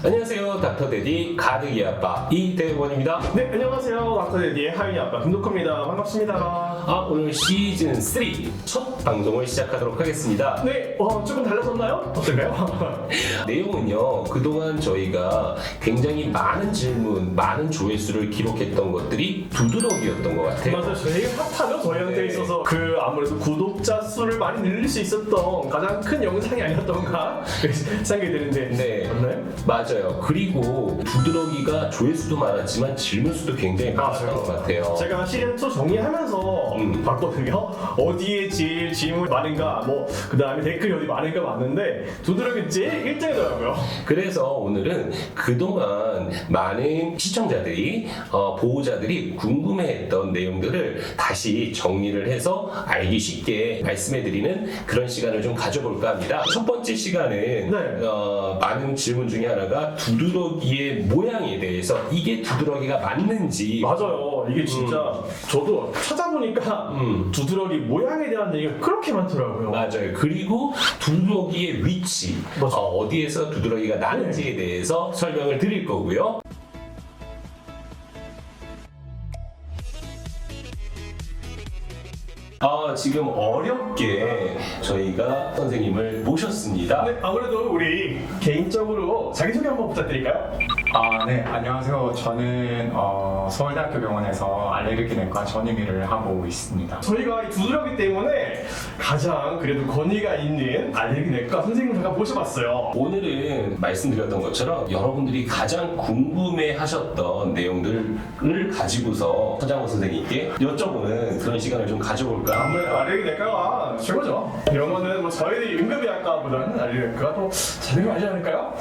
안녕하세요. 닥터데디 가득이 아빠 이대원입니다. 네, 안녕하세요. 닥터데디의 하윤이 아빠 김덕호입니다. 반갑습니다. 오늘 시즌 3 첫 방송을 시작하도록 하겠습니다. 네, 조금 달라졌나요? 어떨까요? 내용은요, 그동안 저희가 굉장히 많은 질문, 많은 조회수를 기록했던 것들이 두드러기였던 것 같아요. 맞아요. 저희가 핫하죠. 저희한테 네. 있어서 아무래도 구독자 수를 많이 늘릴 수 있었던 가장 큰 영상이 아니었던가 생각이 드는데 네. 맞나요? 맞아요. 그리고 두드러기가 조회수도 많았지만 질문수도 굉장히 많았던 것 같아요. 제가 시즌2 정리하면서 봤거든요. 어디에 제일 질문이 많은가, 그 다음에 댓글이 어디 많은가 봤는데 두드러기 제일 1등이더라고요. 그래서 오늘은 그동안 많은 시청자들이, 보호자들이 궁금해했던 내용들을 다시 정리를 해서 알기 쉽게 말씀해드리는 그런 시간을 좀 가져볼까 합니다. 첫 번째 시간은 많은 질문 중에 하나가 두드러기의 모양에 대해서 이게 두드러기가 맞는지. 맞아요. 이게 진짜 저도 찾아보니까 두드러기 모양에 대한 얘기가 그렇게 많더라고요. 맞아요. 그리고 두드러기의 위치, 맞아. 어디에서 두드러기가 나는지에 대해서 설명을 드릴 거고요. 지금 어렵게 저희가 선생님을 모셨습니다. 네, 아무래도 우리 개인적으로 자기소개 한번 부탁드릴까요? 네, 안녕하세요. 저는 서울대학교 병원에서 알레르기 내과 전임의를 하고 있습니다. 저희가 이 두드러기 때문에 가장 그래도 권위가 있는 알레르기 내과 선생님을 잠깐 모셔봤어요. 오늘은 말씀드렸던 것처럼 여러분들이 가장 궁금해하셨던 내용들을 가지고서 서장호 선생님께 여쭤보는 그런 시간을 좀 가져볼까 합니다. 아무래도 알레르기 내과가 최고죠. 이런 거는 저희들이 응급의학과보다는 알레르기 내과가 더 자료가 많지 않을까요?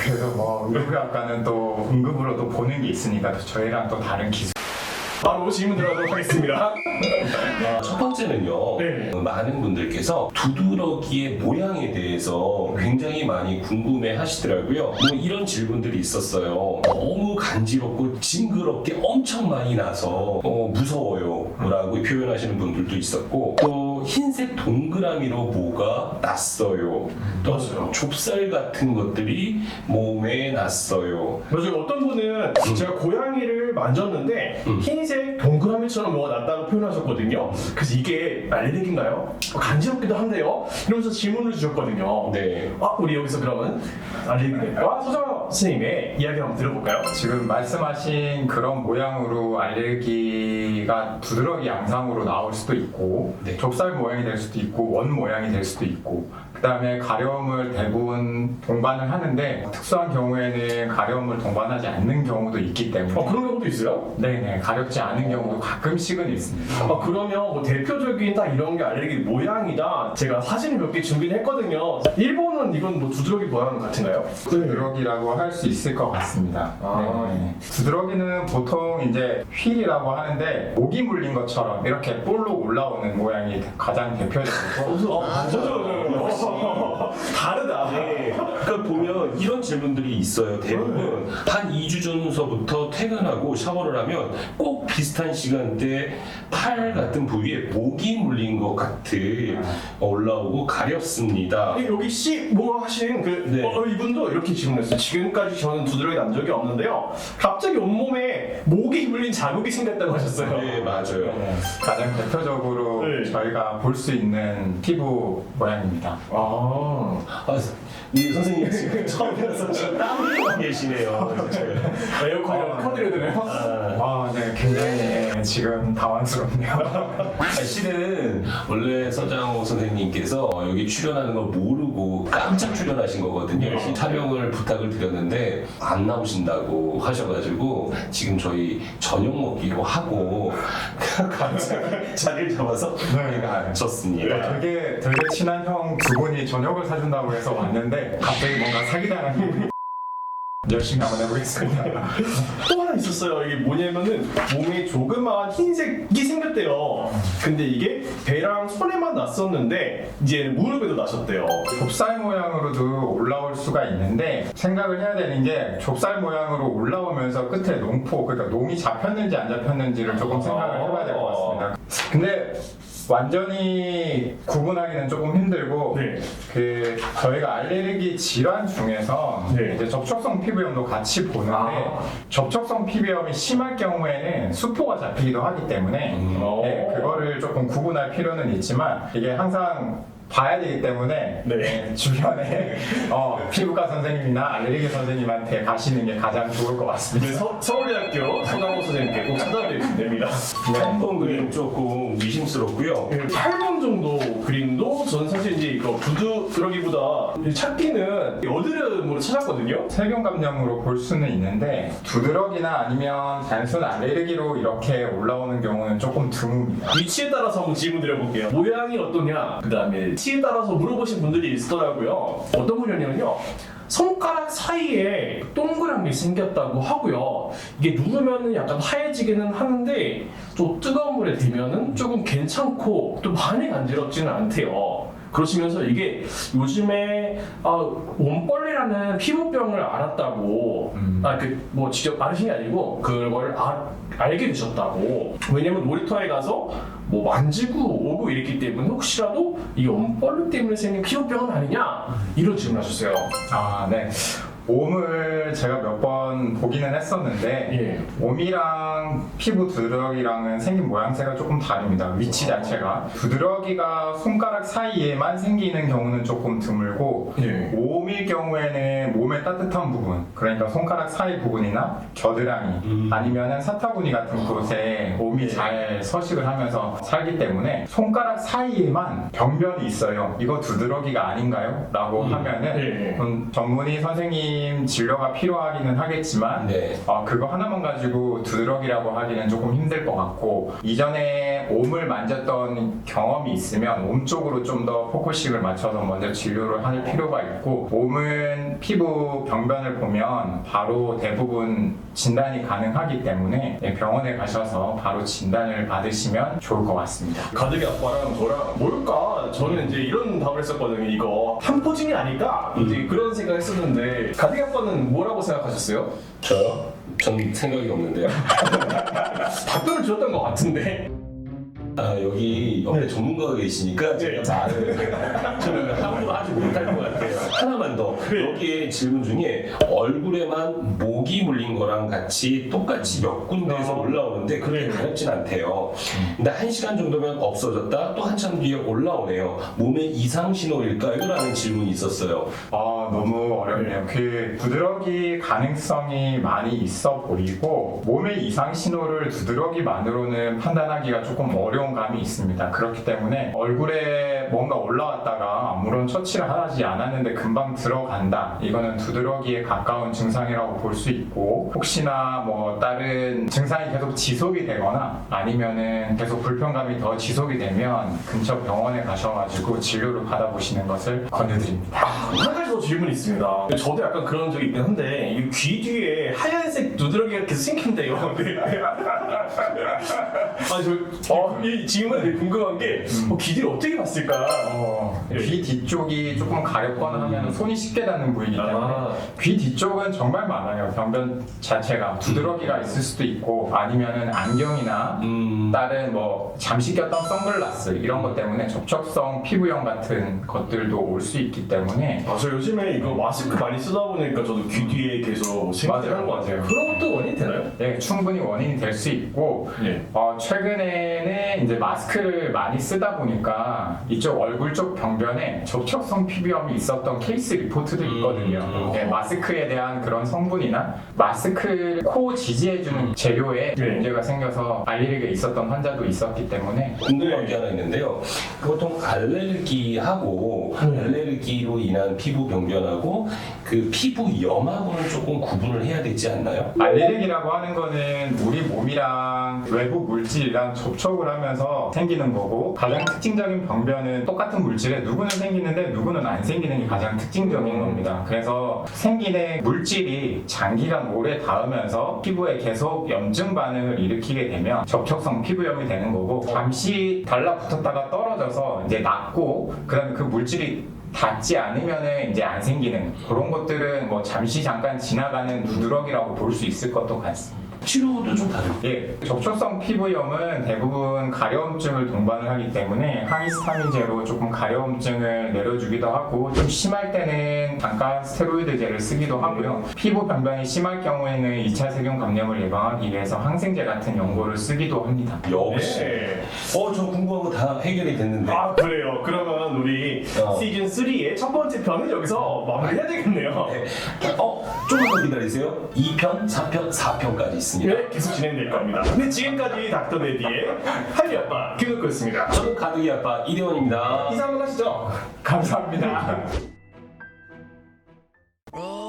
그래도 응급의학과는 또 응급으로 또 보는 게 있으니까 또 저희랑 또 다른 기술. 바로 질문 들어가도록 하겠습니다. 첫 번째는요, 네. 많은 분들께서 두드러기의 모양에 대해서 굉장히 많이 궁금해 하시더라고요. 이런 질문들이 있었어요. 너무 간지럽고 징그럽게 엄청 많이 나서 무서워요 라고 표현하시는 분들도 있었고, 또 흰색 동그라미로 뭐가 났어요. 또 맞아요. 좁쌀 같은 것들이 몸에 났어요. 맞아요. 어떤 분은 제가 고양이를 만졌는데 흰색 동그라미처럼 뭐가 났다고 표현하셨거든요. 그래서 이게 알레르기인가요? 간지럽기도 한데요? 이러면서 질문을 주셨거든요. 네. 우리 여기서 그러면 알레르기 내과 서정호 선생님의 이야기 한번 들어볼까요? 지금 말씀하신 그런 모양으로 알레르기가 두드러기 양상으로 나올 수도 있고 네. 좁쌀 모양이 될 수도 있고 원 모양이 될 수도 있고 그 다음에 가려움을 대부분 동반을 하는데 특수한 경우에는 가려움을 동반하지 않는 경우도 있기 때문에 그런 경우도 있어요? 네네 가렵지 않은 경우도 가끔씩은 있습니다. 그러면 대표적인 딱 이런 게 알레르기 모양이다. 제가 사진을 몇 개 준비를 했거든요. 일본은 이건 두드러기 모양 같은가요? 두드러기라고 할 수 있을 것 같습니다. 네. 두드러기는 보통 이제 휠이라고 하는데 모기 물린 것처럼 이렇게 볼록 올라오는 모양이 가장 대표적이고 맞아요. 다르다. 네. 그러니까 보면 이런 질문들이 있어요. 대부분 한 2주 전서부터 퇴근하고 샤워를 하면 꼭 비슷한 시간대에 팔 같은 부위에 모기 물린 것 같은 올라오고 가렵습니다. 여기 뭐 하신 네. 이분도 이렇게 질문했어요. 지금까지 저는 두드러기 난 적이 없는데요. 갑자기 온몸에 모기 물린 자국이 생겼다고 하셨어요. 네, 맞아요. 가장 대표적으로 네. 저희가 볼 수 있는 피부 모양입니다. 우리 선생님 지금 처음이라서 지금 땀 흘리고 계시네요. 에어컨을 켜드려야 되나요? 네, 굉장히 지금 당황스럽네요. 실은 원래 서장호 선생님께서 여기 출연하는 걸 모르고 깜짝 출연하신 거거든요. 촬영을 부탁을 드렸는데 안 나오신다고 하셔가지고 지금 저희 저녁 먹기로 하고 갑자기 자리를 잡아서 저희가 앉혔습니다. 되게 친한 형 두 분이 저녁을 사준다고 해서 왔는데 갑자기 뭔가 사기당한 기분이 열심히 한번 해보겠습니다. 또 하나 있었어요. 이게 뭐냐면은 몸에 조그마한 흰색이 생겼대요. 근데 이게 배랑 손에만 났었는데 이제 무릎에도 나셨대요. 좁쌀 모양으로도 올라올 수가 있는데 생각을 해야 되는 게 좁쌀 모양으로 올라오면서 끝에 농포, 그러니까 농이 잡혔는지 안 잡혔는지를 조금 생각을 해봐야 될 것 같습니다. 근데 완전히 구분하기는 조금 힘들고 네. 그 저희가 알레르기 질환 중에서 네. 이제 접촉성 피부염도 같이 보는데 접촉성 피부염이 심할 경우에는 수포가 잡히기도 하기 때문에 네, 그거를 조금 구분할 필요는 있지만 이게 항상 봐야 되기 때문에 네. 주변에 피부과 선생님이나 알레르기 선생님한테 가시는 게 가장 좋을 것 같습니다. 네, 서울대학교 서강호 선생님께 꼭 찾아뵈시면 됩니다. 8번 그림 조금 의심스럽고요. 8번 정도 그림도 저는 사실 이제 이거 두드러기보다 찾기는 여드름으로 찾았거든요. 세균 감염으로 볼 수는 있는데 두드러기나 아니면 단순 알레르기로 이렇게 올라오는 경우는 조금 드뭅니다. 위치에 따라서 한번 질문 드려볼게요. 모양이 어떠냐, 그 다음에 위치에 따라서 물어보신 분들이 있더라고요. 어떤 분이냐면요. 손가락 사이에 동그란 게 생겼다고 하고요. 이게 누르면 약간 하얘지기는 하는데 또 뜨거운 물에 대면은 조금 괜찮고 또 많이 간지럽지는 않대요. 그러시면서 이게 요즘에 원벌레라는 피부병을 알았다고 뭐 직접 알으신 게 아니고 그걸 알게 되셨다고. 왜냐면 놀이터에 가서 뭐 만지고 오고 이랬기 때문에 혹시라도 이 원벌레 때문에 생긴 피부병은 아니냐 이런 질문하셨어요. 아, 네. 옴을 제가 몇 번 보기는 했었는데 옴이랑 피부 두드러기랑은 생긴 모양새가 조금 다릅니다. 위치 자체가 두드러기가 손가락 사이에만 생기는 경우는 조금 드물고 옴일 경우에는 몸의 따뜻한 부분, 그러니까 손가락 사이 부분이나 겨드랑이 아니면은 사타구니 같은 곳에 옴이 잘 서식을 하면서 살기 때문에 손가락 사이에만 병변이 있어요. 이거 두드러기가 아닌가요? 라고 하면은 전문의 선생님 진료가 필요하기는 하겠지만 그거 하나만 가지고 두드러기라고 하기는 조금 힘들 것 같고, 이전에 옴을 만졌던 경험이 있으면 옴 쪽으로 좀 더 포커싱을 맞춰서 먼저 진료를 할 필요가 있고, 옴은 피부 병변을 보면 바로 대부분 진단이 가능하기 때문에 병원에 가셔서 바로 진단을 받으시면 좋을 것 같습니다. 가득이 아빠랑 저랑 뭘까? 저는 이제 이런 답을 했었거든요. 이거 한포진이 아닐까? 이제 그런 생각을 했었는데 가득이 아빠는 뭐라고 생각하셨어요? 저요? 전 생각이 없는데요. 답변을 주셨던 것 같은데. 여기 옆에 전문가가 계시니까 제가 말을 저는 함부로 하지 못할 것 같아요. 하나만 더. 여기에 질문 중에 얼굴에만 모기 물린 거랑 같이 똑같이 몇 군데에서 올라오는데 그게 가렵진 않대요. 근데 1시간 정도면 없어졌다 또 한참 뒤에 올라오네요. 몸의 이상 신호일까요? 라는 질문이 있었어요. 너무 어렵네요. 그 두드러기 가능성이 많이 있어 보이고 몸의 이상 신호를 두드러기만으로는 판단하기가 조금 어려운 감이 있습니다. 그렇기 때문에 얼굴에 뭔가 올라왔다가 아무런 처치를 하지 않았는데 금방 들어간다. 이거는 두드러기에 가까운 증상이라고 볼 수 있고, 혹시나 뭐 다른 증상이 계속 지속이 되거나 아니면은 계속 불편감이 더 지속이 되면 근처 병원에 가셔가지고 진료를 받아보시는 것을 권유드립니다. 한 가지 더 질문이 있습니다. 저도 약간 그런 적이 있긴 한데 이 귀 뒤에 하얀색 두드러기가 계속 생긴대요. 이 질문이 되게 궁금한 게 귀 뒤를 어떻게 봤을까? 귀 뒤쪽이 조금 가렵거나 하면 손이 쉽게 닿는 부위이기 때문에 귀 뒤쪽은 정말 많아요. 병변 자체가 두드러기가 있을 수도 있고 아니면은 안경이나 다른 뭐 잠시 꼈던 선글라스 이런 것 때문에 접촉성 피부염 같은 것들도 올 수 있기 때문에. 저 요즘에 이거 마스크 많이 쓰다 보니까 저도 귀 뒤에 계속 생기는 것 같아요. 그런 것도 원인이 되나요? 네, 충분히 원인이 될 수 있고 최근에는 이제 마스크를 많이 쓰다 보니까 이쪽 얼굴 쪽 병변에 접촉성 피부염이 있었던 케이스 리포트도 있거든요. 마스크에 대한 그런 성분이나 마스크 코 지지해주는 재료에 문제가 생겨서 알레르기가 있었던 환자도 있었기 때문에. 궁금한 게 하나 있는데요. 보통 알레르기하고 알레르기로 인한 피부 병변하고 그 피부염하고는 조금 구분을 해야 되지 않나요? 알레르기라고 하는 거는 우리 몸이랑 외부 물질이랑 접촉을 하면서 생기는 거고, 가장 특징적인 병변은 똑같은 물질에 누구는 생기는데 누구는 안 생기는 게 가장 특징적인 겁니다. 그래서 생기는 물질이 장기간 오래 닿으면서 피부에 계속 염증 반응을 일으키게 되면 접촉성 피부염이 되는 거고, 잠시 달라붙었다가 떨어져서 이제 낫고 그다음에 그 물질이 닿지 않으면은 이제 안 생기는 그런 것들은 뭐 잠시 잠깐 지나가는 두드러기라고 볼 수 있을 것도 같습니다. 치료도 좀 다르고. 예, 접촉성 피부염은 대부분 가려움증을 동반을 하기 때문에 항히스타민제로 조금 가려움증을 내려주기도 하고 좀 심할 때는 잠깐 스테로이드제를 쓰기도 하고요. 피부 변변이 심할 경우에는 2차 세균 감염을 예방하기 위해서 항생제 같은 연고를 쓰기도 합니다. 역시. 네. 저 궁금한 거 다 해결이 됐는데. 아 그래요. 그러면 우리 시즌 3의 첫 번째 편은 여기서 마무리해야 되겠네요. 네. 조금 더 기다리세요. 2편, 3편, 4편까지 있습니다. 네, 계속 진행될 겁니다. 네, 지금까지 닥터메디의 할리 아빠 김덕구였습니다. 저는 가득이 아빠 이대원입니다. 인사 한번 하시죠. 감사합니다. roll